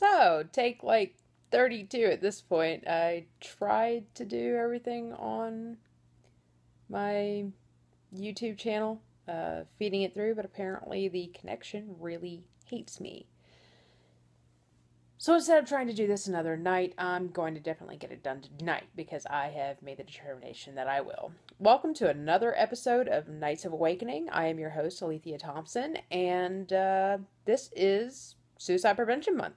So, take like 32 at this point. I tried to do everything on my YouTube channel, feeding it through, but apparently the connection really hates me. So instead of trying to do this another night, I'm going to definitely get it done tonight because I have made the determination that I will. Welcome to another episode of Nights of Awakening. I am your host, Alethea Thompson, and this is Suicide Prevention Month.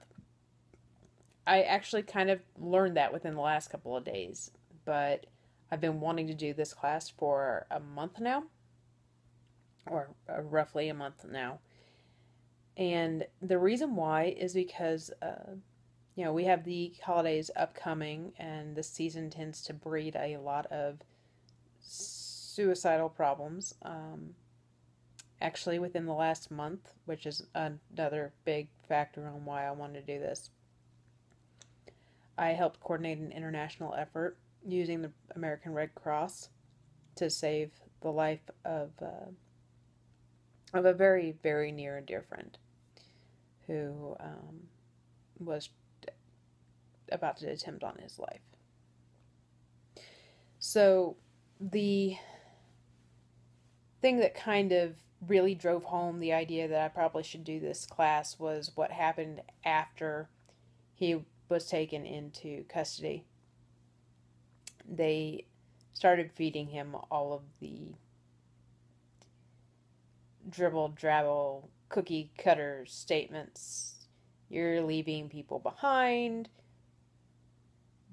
I actually kind of learned that within the last couple of days, but I've been wanting to do this class for a month now, or roughly a month now. And the reason why is because, we have the holidays upcoming, and this season tends to breed a lot of suicidal problems. Actually, within the last month, which is another big factor on why I wanted to do this, I helped coordinate an international effort using the American Red Cross to save the life of a very, very near and dear friend who was about to attempt on his life. So the thing that kind of really drove home the idea that I probably should do this class was what happened after he was taken into custody. They started feeding him all of the dribble drabble cookie cutter statements. You're leaving people behind.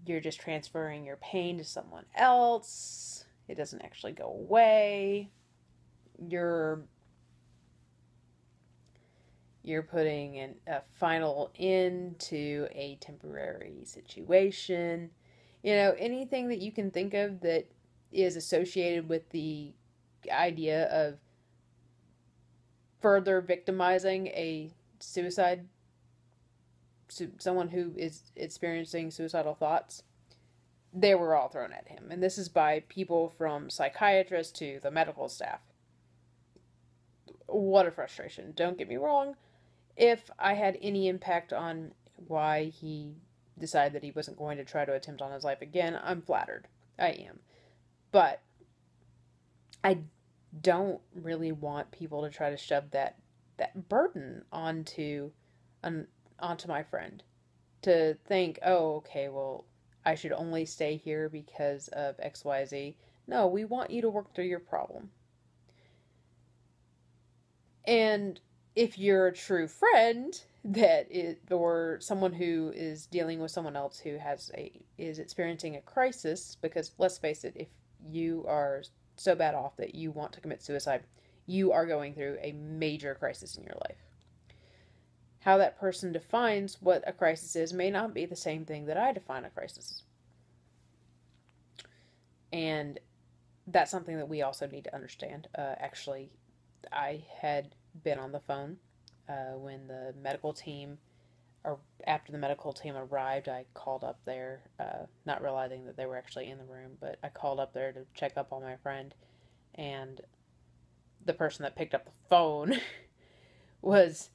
You're just transferring your pain to someone else. It doesn't actually go away. You're putting a final end to a temporary situation. Anything that you can think of that is associated with the idea of further victimizing a someone who is experiencing suicidal thoughts, they were all thrown at him. And this is by people from psychiatrists to the medical staff. What a frustration. Don't get me wrong. If I had any impact on why he decided that he wasn't going to try to attempt on his life again, I'm flattered. I am. But I don't really want people to try to shove that burden onto my friend, to think, oh, okay, well, I should only stay here because of XYZ. No, we want you to work through your problem. And if you're a true friend or someone who is dealing with someone else who is experiencing a crisis, because let's face it, if you are so bad off that you want to commit suicide, you are going through a major crisis in your life. How that person defines what a crisis is may not be the same thing that I define a crisis. And that's something that we also need to understand. Actually, I had been on the phone when the medical team, or after the medical team arrived. I called up there, not realizing that they were actually in the room, but I called up there to check up on my friend, and the person that picked up the phone was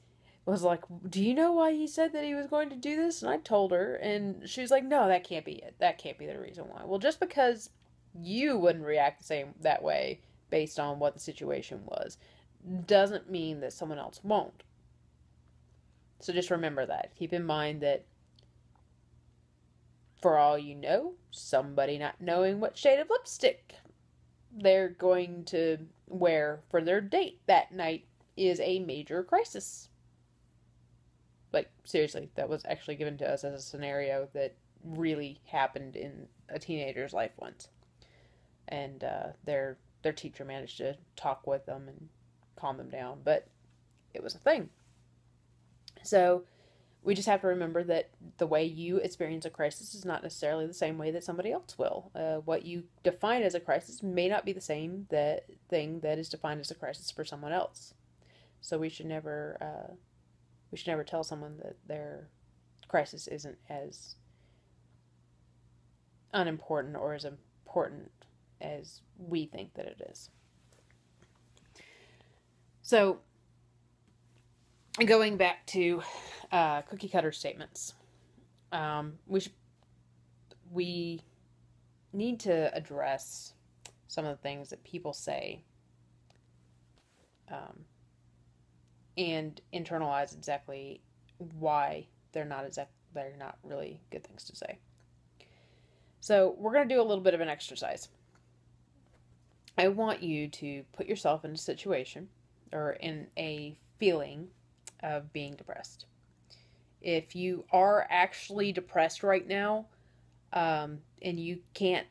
like, do you know why he said that he was going to do this? And I told her, and she was like, no, that can't be it. That can't be the reason why. Well, just because you wouldn't react that way based on what the situation was doesn't mean that someone else won't. So just remember that. Keep in mind that for all you know, somebody not knowing what shade of lipstick they're going to wear for their date that night is a major crisis. Like, seriously, that was actually given to us as a scenario that really happened in a teenager's life once. And their teacher managed to talk with them and calm them down, but it was a thing. So we just have to remember that the way you experience a crisis is not necessarily the same way that somebody else will. What you define as a crisis may not be the same thing that is defined as a crisis for someone else. So we should never tell someone that their crisis isn't as unimportant or as important as we think that it is. So going back to cookie cutter statements, we need to address some of the things that people say, and internalize exactly why they're not really good things to say. So we're going to do a little bit of an exercise. I want you to put yourself in a situation or in a feeling of being depressed. If you are actually depressed right now, and you can't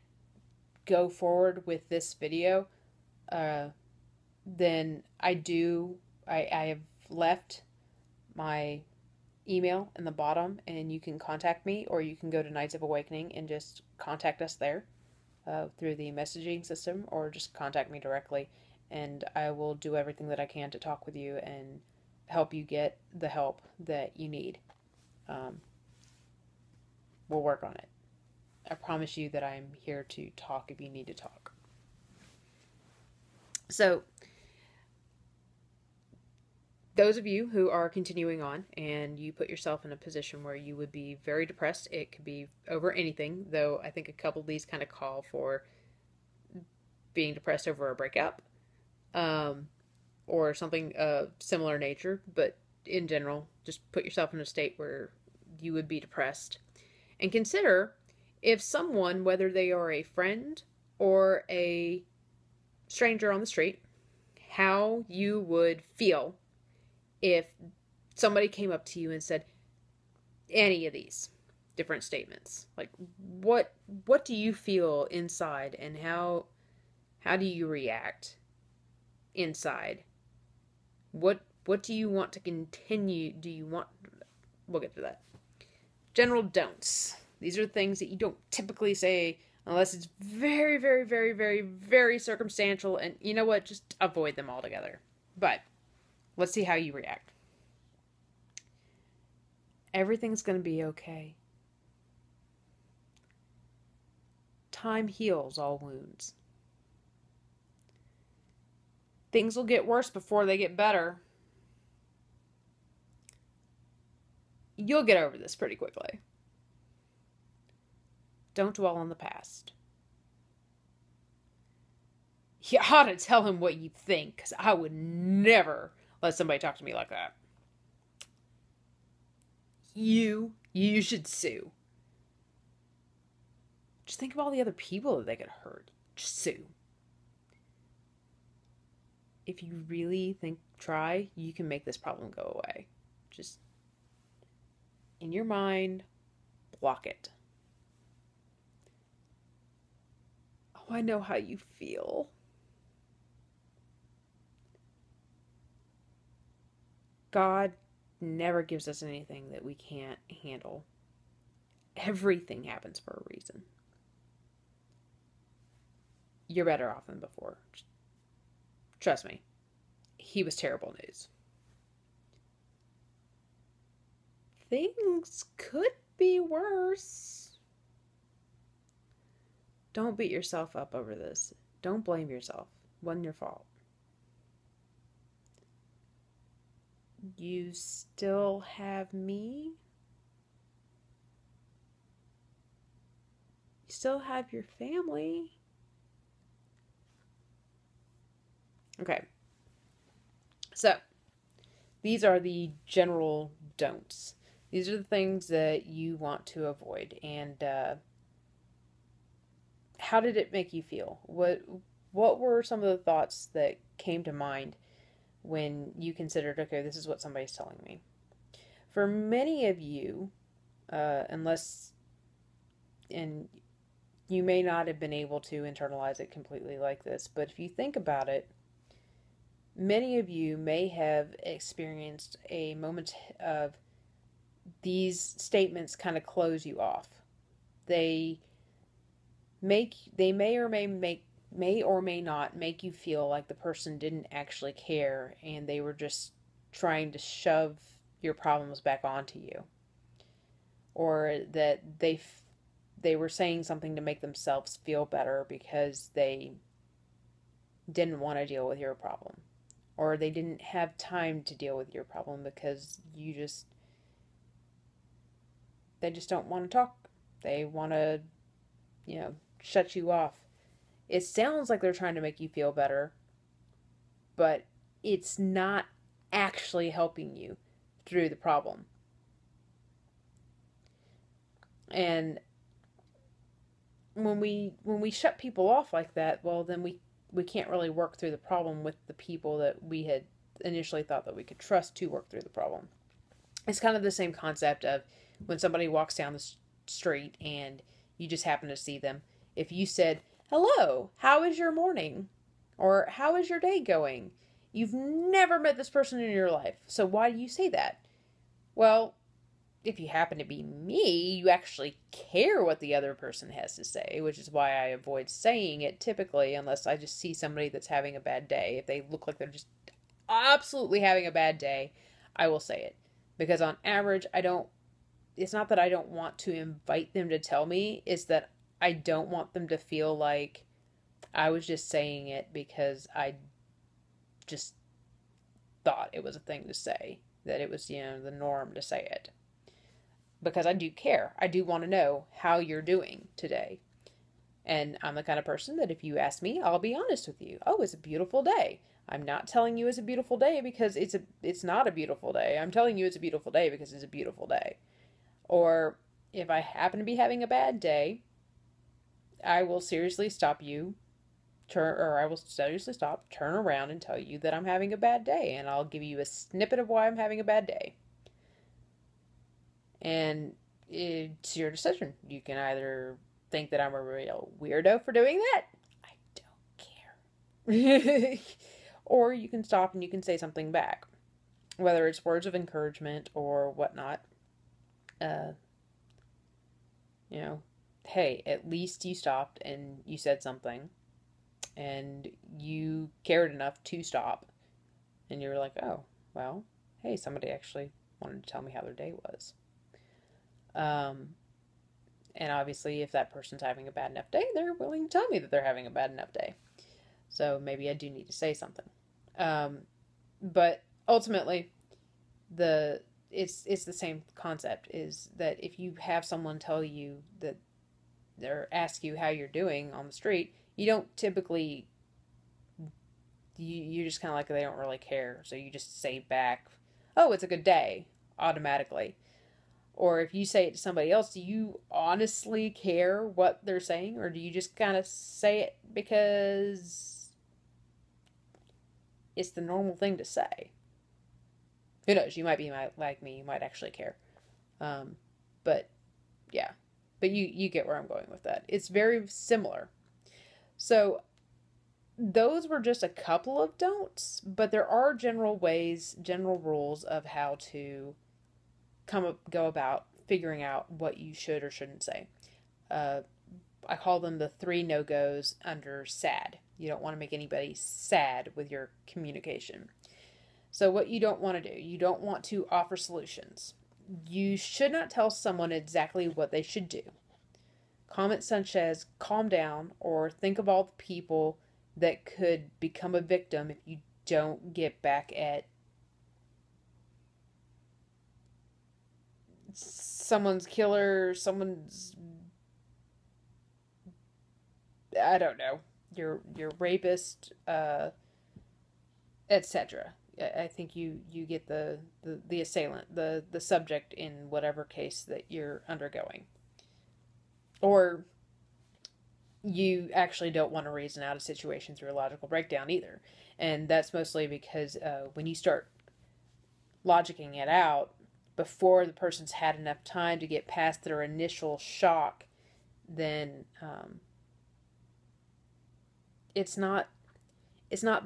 go forward with this video, then I have left my email in the bottom, and you can contact me, or you can go to Nights of Awakening and just contact us there through the messaging system, or just contact me directly, and I will do everything that I can to talk with you and help you get the help that you need. We'll work on it. I promise you that I'm here to talk if you need to talk. So, those of you who are continuing on and you put yourself in a position where you would be very depressed, it could be over anything, though I think a couple of these kind of call for being depressed over a breakup, or something of similar nature, but in general, just put yourself in a state where you would be depressed. And consider if someone, whether they are a friend or a stranger on the street, how you would feel if somebody came up to you and said any of these different statements. Like, what do you feel inside, and how do you react inside? What do you want to continue? We'll get to that. General don'ts. These are things that you don't typically say unless it's very, very, very, very, very circumstantial, and you know what? Just avoid them altogether. But let's see how you react. Everything's going to be okay. Time heals all wounds. Things will get worse before they get better. You'll get over this pretty quickly. Don't dwell on the past. You ought to tell him what you think, because I would never let somebody talk to me like that. You should sue. Just think of all the other people that they could hurt. Just sue. If you really try, you can make this problem go away. Just, in your mind, block it. Oh, I know how you feel. God never gives us anything that we can't handle. Everything happens for a reason. You're better off than before. Trust me. He was terrible news. Things could be worse. Don't beat yourself up over this. Don't blame yourself. It wasn't your fault. You still have me. You still have your family. Okay. So, these are the general don'ts. These are the things that you want to avoid. And how did it make you feel? What were some of the thoughts that came to mind when you considered, okay, this is what somebody's telling me? For many of you, and you may not have been able to internalize it completely like this, but if you think about it, many of you may have experienced a moment of these statements kind of close you off. They may or may not make you feel like the person didn't actually care and they were just trying to shove your problems back onto you, or that they were saying something to make themselves feel better because they didn't want to deal with your problem, or they didn't have time to deal with your problem because they just don't want to talk. They want to, shut you off. It sounds like they're trying to make you feel better, but it's not actually helping you through the problem. And when we shut people off like that, well, then we can't really work through the problem with the people that we had initially thought that we could trust to work through the problem. It's kind of the same concept of when somebody walks down the street and you just happen to see them. If you said, "Hello, how is your morning?" or "How is your day going?" You've never met this person in your life, so why do you say that? Well, if you happen to be me, you actually care what the other person has to say, which is why I avoid saying it typically, unless I just see somebody that's having a bad day. If they look like they're just absolutely having a bad day, I will say it. Because on average, it's not that I don't want to invite them to tell me, it's that I don't want them to feel like I was just saying it because I just thought it was a thing to say, that it was, the norm to say it. Because I do care. I do want to know how you're doing today. And I'm the kind of person that if you ask me, I'll be honest with you. Oh, it's a beautiful day. I'm not telling you it's a beautiful day because it's not a beautiful day. I'm telling you it's a beautiful day because it's a beautiful day. Or if I happen to be having a bad day, I will seriously stop you, turn around and tell you that I'm having a bad day, and I'll give you a snippet of why I'm having a bad day. And it's your decision. You can either think that I'm a real weirdo for doing that. I don't care. Or you can stop and you can say something back. Whether it's words of encouragement or whatnot. Hey, at least you stopped and you said something. And you cared enough to stop. And you were like, oh, well, hey, somebody actually wanted to tell me how their day was. And obviously, if that person's having a bad enough day, they're willing to tell me that they're having a bad enough day. So maybe I do need to say something. But ultimately, it's the same concept, is that if you have someone tell you that or ask you how you're doing on the street, you don't typically, you're just kind of like, they don't really care. So you just say back, oh, it's a good day, automatically. Or if you say it to somebody else, do you honestly care what they're saying? Or do you just kind of say it because it's the normal thing to say? Who knows? You might be like me. You might actually care. But yeah. But you get where I'm going with that. It's very similar. So those were just a couple of don'ts. But there are general rules of how to go about figuring out what you should or shouldn't say. I call them the 3 no-goes under SAD. You don't want to make anybody sad with your communication. So what you don't want to do, you don't want to offer solutions. You should not tell someone exactly what they should do. Comments such as calm down or think of all the people that could become a victim if you don't get back at someone's killer, I don't know, your rapist, etc. I think you get the assailant, the subject in whatever case that you're undergoing. Or you actually don't want to reason out a situation through a logical breakdown either. And that's mostly because when you start logicking it out, before the person's had enough time to get past their initial shock, then it's not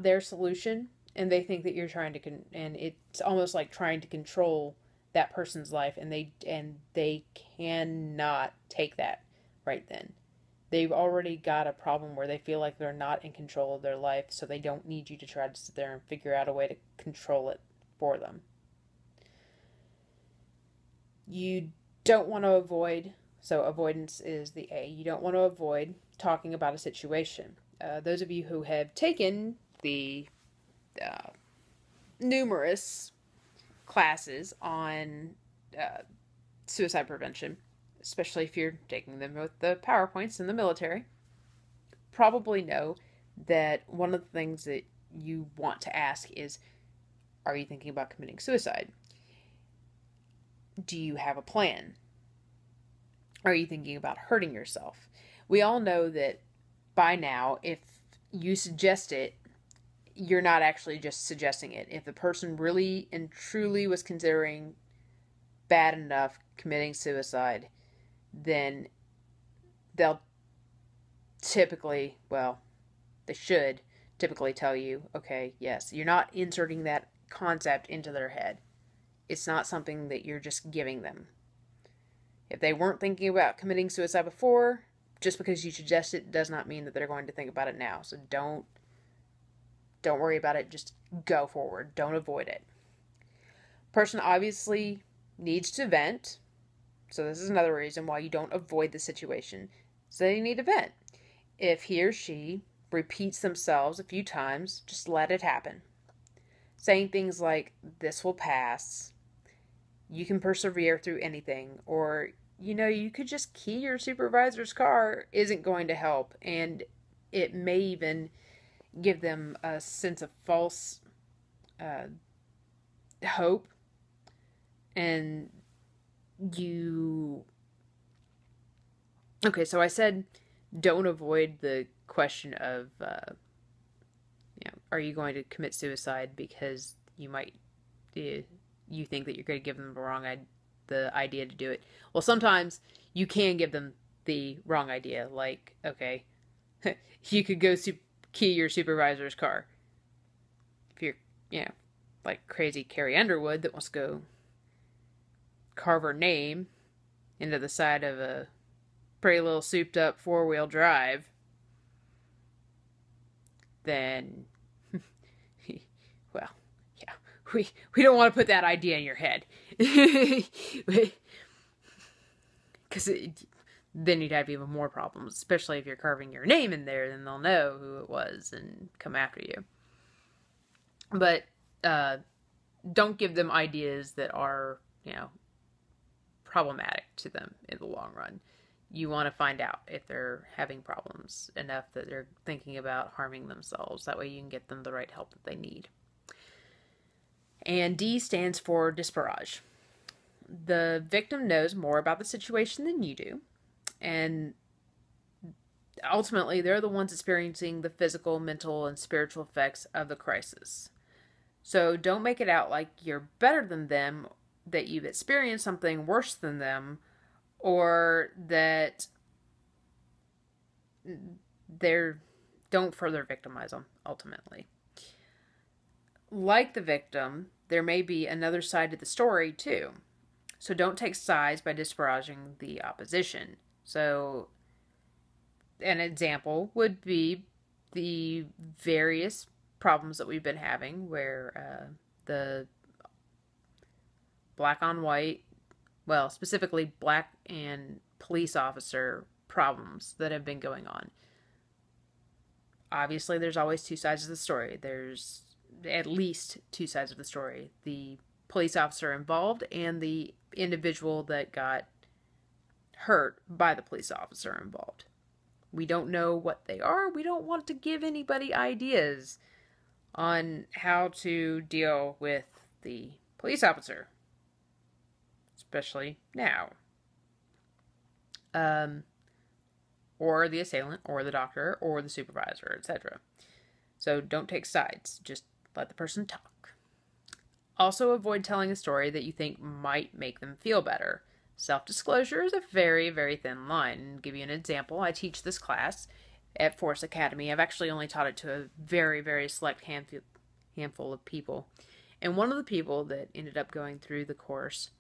their solution, and they think that you're trying to and it's almost like trying to control that person's life, and they cannot take that right then. They've already got a problem where they feel like they're not in control of their life, so they don't need you to try to sit there and figure out a way to control it for them. You don't want to avoid, so avoidance is the A. You don't want to avoid talking about a situation. Those of you who have taken the numerous classes on suicide prevention, especially if you're taking them with the PowerPoints in the military. Probably know that one of the things that you want to ask is, are you thinking about committing suicide? Do you have a plan? Are you thinking about hurting yourself? We all know that by now, if you suggest it, you're not actually just suggesting it. If the person really and truly was considering bad enough committing suicide, then they'll typically, well, they should typically tell you, okay, yes, you're not inserting that concept into their head. It's not something that you're just giving them. If they weren't thinking about committing suicide before, just because you suggest it does not mean that they're going to think about it now. So don't worry about it. Just go forward. Don't avoid it. Person obviously needs to vent. So this is another reason why you don't avoid the situation. So they need to vent. If he or she repeats themselves a few times, just let it happen. Saying things like, this will pass, you can persevere through anything, or, you could just key your supervisor's car isn't going to help, and it may even give them a sense of false hope, and Okay, so I said don't avoid the question of, are you going to commit suicide because you think that you're going to give them the idea to do it. Well, sometimes you can give them the wrong idea. Like, okay, you could go key your supervisor's car. If you're, like crazy Carrie Underwood that wants to go carve her name into the side of a pretty little souped up 4-wheel drive, then, well, yeah, we don't want to put that idea in your head. Because then you'd have even more problems, especially if you're carving your name in there, then they'll know who it was and come after you. But don't give them ideas that are, problematic to them in the long run. You want to find out if they're having problems enough that they're thinking about harming themselves. That way you can get them the right help that they need. And D stands for disparage. The victim knows more about the situation than you do. And ultimately, they're the ones experiencing the physical, mental, and spiritual effects of the crisis. So don't make it out like you're better than them, that you've experienced something worse than them, or that don't further victimize them, ultimately. Like the victim, there may be another side to the story, too. So don't take sides by disparaging the opposition. So an example would be the various problems that we've been having where the black on white, well, specifically black and police officer problems that have been going on. Obviously, there's always two sides of the story. There's at least two sides of the story. The police officer involved and the individual that got hurt by the police officer involved. We don't know what they are. We don't want to give anybody ideas on how to deal with the police officer, especially now. Or the assailant, or the doctor, or the supervisor, etc. So don't take sides. Just let the person talk. Also avoid telling a story that you think might make them feel better. Self-disclosure is a very, very thin line. I'll give you an example. I teach this class at Force Academy. I've actually only taught it to a very, very select handful of people. And one of the people that ended up going through the course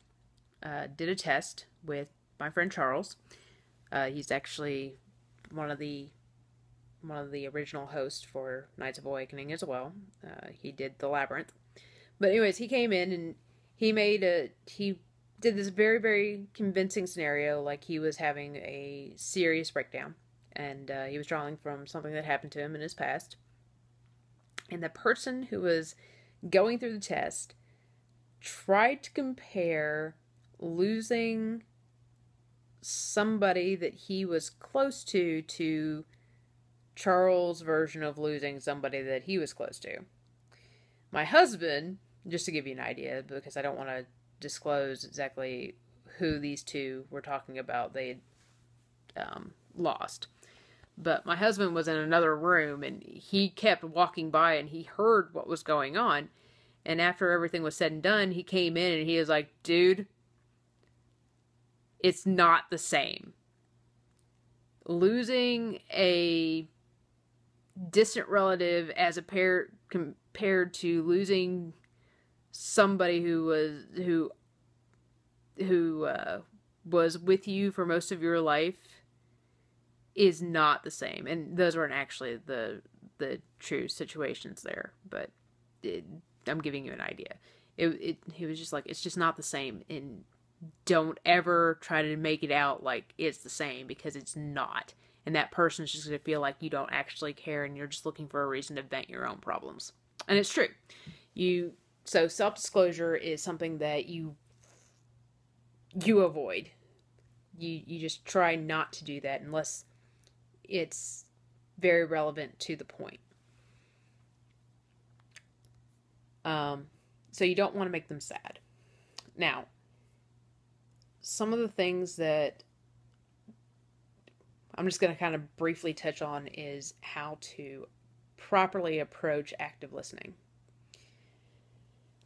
did a test with my friend Charles. He's actually one of the original hosts for Knights of Awakening as well. He did the Labyrinth. But anyways, he came in and he did this very, very convincing scenario, like he was having a serious breakdown. And he was drawing from something that happened to him in his past. And the person who was going through the test, tried to compare losing somebody that he was close to Charles' version of losing somebody that he was close to. My husband, just to give you an idea, because I don't want to disclose exactly who these two were talking about, they lost. But my husband was in another room, and he kept walking by, and he heard what was going on. And after everything was said and done, he came in, and he was like, dude, it's not the same. Losing a distant relative as a pair compared to losing somebody who was with you for most of your life is not the same. And those weren't actually the true situations there, but I'm giving you an idea. He was just like, it's just not the same, and don't ever try to make it out like it's the same, because it's not. And that person's just going to feel like you don't actually care, and you're just looking for a reason to vent your own problems. And it's true. So self-disclosure is something that you avoid. You just try not to do that unless it's very relevant to the point. So you don't want to make them sad. Now, some of the things that I'm just going to kind of briefly touch on is how to properly approach active listening.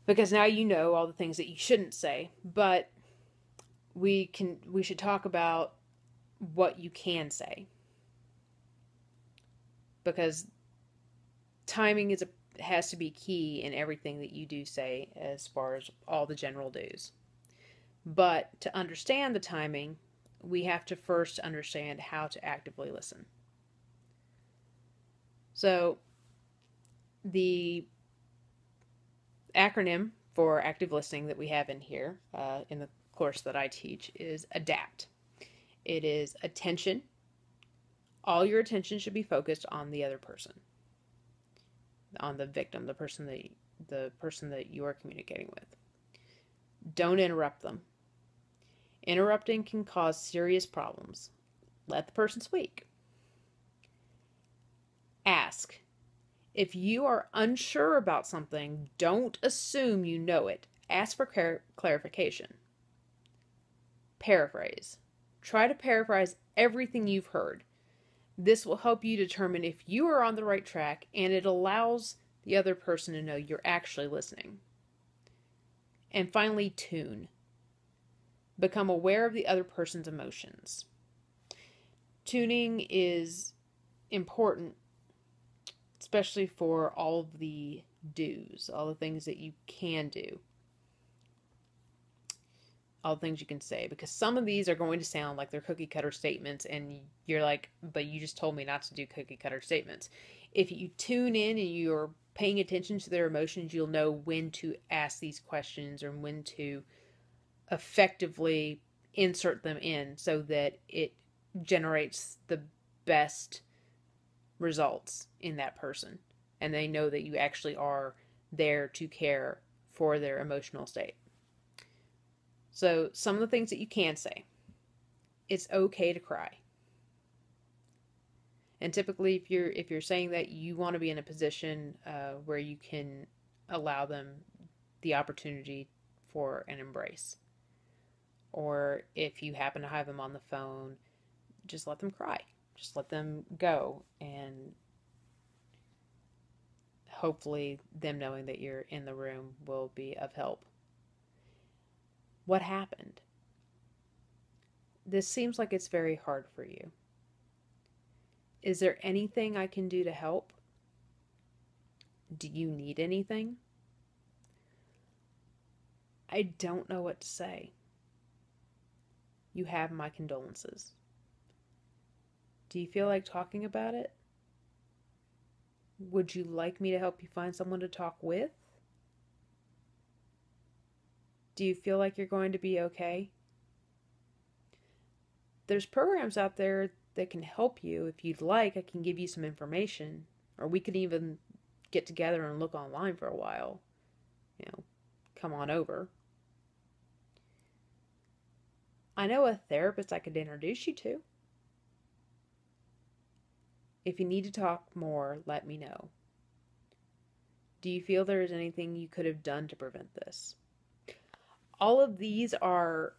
Because now you know all the things that you shouldn't say, but we should talk about what you can say. Because timing has to be key in everything that you do say, as far as all the general do's. But to understand the timing, we have to first understand how to actively listen. So, the acronym for active listening that we have in here, in the course that I teach, is ADAPT. It is attention. All your attention should be focused on the other person, on the victim, the person that you are communicating with. Don't interrupt them. Interrupting can cause serious problems. Let the person speak. Ask. If you are unsure about something, don't assume you know it. Ask for clarification. Paraphrase. Try to paraphrase everything you've heard. This will help you determine if you are on the right track, and it allows the other person to know you're actually listening. And finally, tune. Become aware of the other person's emotions. Tuning is important, especially for all of the do's, all the things that you can do, all the things you can say, because some of these are going to sound like they're cookie cutter statements, and you're like, but you just told me not to do cookie cutter statements. If you tune in and you're paying attention to their emotions, you'll know when to ask these questions or when to effectively insert them in so that it generates the best results in that person, and they know that you actually are there to care for their emotional state. So some of the things that you can say: it's okay to cry. And typically, if you're saying that, you want to be in a position where you can allow them the opportunity for an embrace. Or if you happen to have them on the phone, just let them cry. Just let them go, and hopefully them knowing that you're in the room will be of help. What happened? This seems like it's very hard for you. Is there anything I can do to help? Do you need anything? I don't know what to say. You have my condolences. Do you feel like talking about it? Would you like me to help you find someone to talk with? Do you feel like you're going to be okay? There's programs out there that can help you. If you'd like, I can give you some information, or we could even get together and look online for a while. come on over. I know a therapist I could introduce you to. If you need to talk more, let me know. Do you feel there is anything you could have done to prevent this? All of these are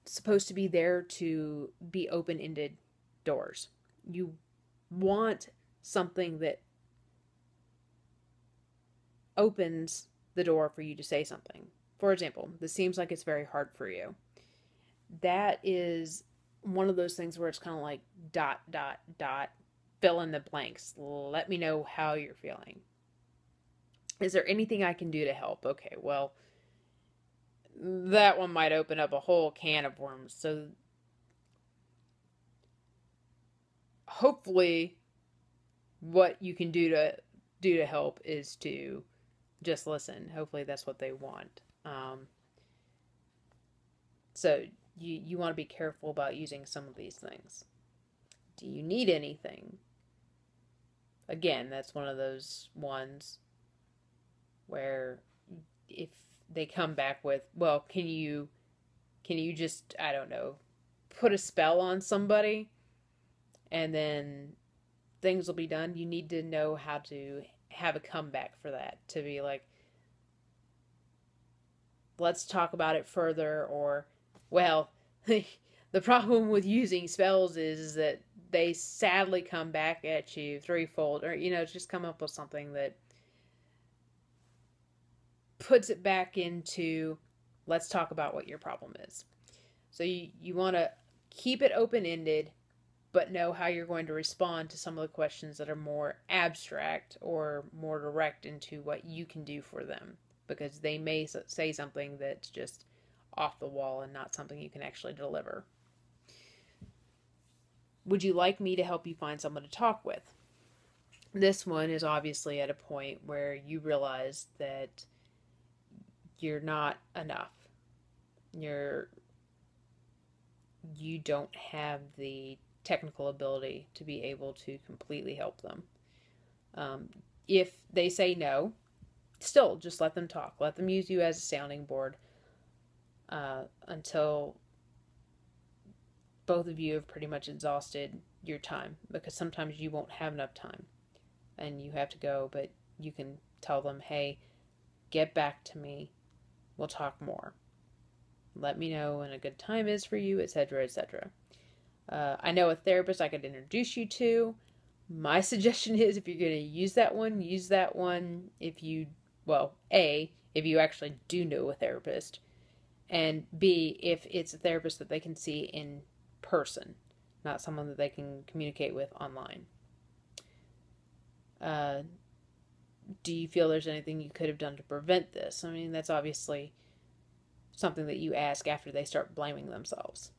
supposed to be there to be open-ended doors. You want something that opens the door for you to say something. For example, this seems like it's very hard for you. That is one of those things where it's kind of like dot, dot, dot, fill in the blanks. Let me know how you're feeling. Is there anything I can do to help? Okay, well, that one might open up a whole can of worms. So hopefully what you can do to help is to just listen. Hopefully that's what they want. So you want to be careful about using some of these things. Do you need anything? Again, that's one of those ones where if they come back with, well, can you just, I don't know, put a spell on somebody and then things will be done. You need to know how to have a comeback for that, to be like, let's talk about it further, or, well, the problem with using spells is that they sadly come back at you threefold, or, just come up with something that puts it back into, let's talk about what your problem is. So you want to keep it open-ended, but know how you're going to respond to some of the questions that are more abstract or more direct into what you can do for them, because they may say something that's just off the wall and not something you can actually deliver. Would you like me to help you find someone to talk with? This one is obviously at a point where you realize that you're not enough. You don't have the technical ability to be able to completely help them. If they say no, still just let them talk. Let them use you as a sounding board until both of you have pretty much exhausted your time, because sometimes you won't have enough time and you have to go, but you can tell them, hey, get back to me. We'll talk more. Let me know when a good time is for you, etc., etc. I know a therapist I could introduce you to. My suggestion is, if you're going to use that one if you, well, A, if you actually do know a therapist, and B, if it's a therapist that they can see in person, not someone that they can communicate with online. Do you feel there's anything you could have done to prevent this? I mean, that's obviously something that you ask after they start blaming themselves.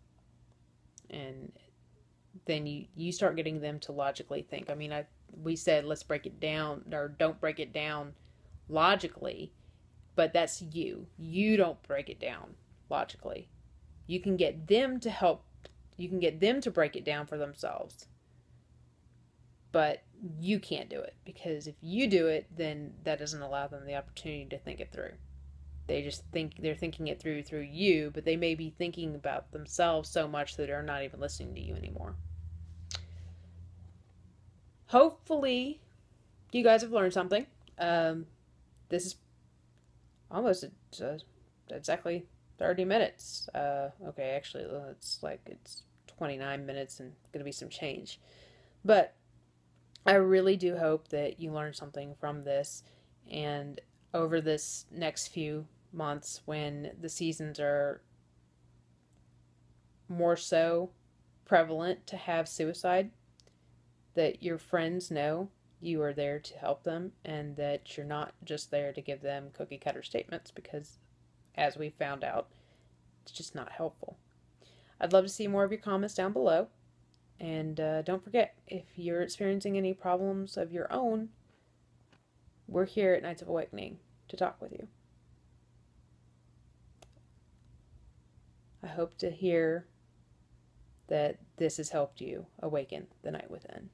And then you start getting them to logically think. I mean, we said let's break it down, or don't break it down logically, but that's you. You don't break it down logically. You can get them to help. You can get them to break it down for themselves. But you can't do it, because if you do it, then that doesn't allow them the opportunity to think it through. They just think they're thinking it through you, but they may be thinking about themselves so much that they're not even listening to you anymore. Hopefully, you guys have learned something. This is almost exactly 30 minutes. Okay, actually, it's 29 minutes and going to be some change. But I really do hope that you learned something from this, and over this next few months, when the seasons are more so prevalent to have suicide, that your friends know you are there to help them, and that you're not just there to give them cookie cutter statements, because as we found out, it's just not helpful. I'd love to see more of your comments down below. And don't forget, if you're experiencing any problems of your own, we're here at Nights of Awakening to talk with you. I hope to hear that this has helped you awaken the night within.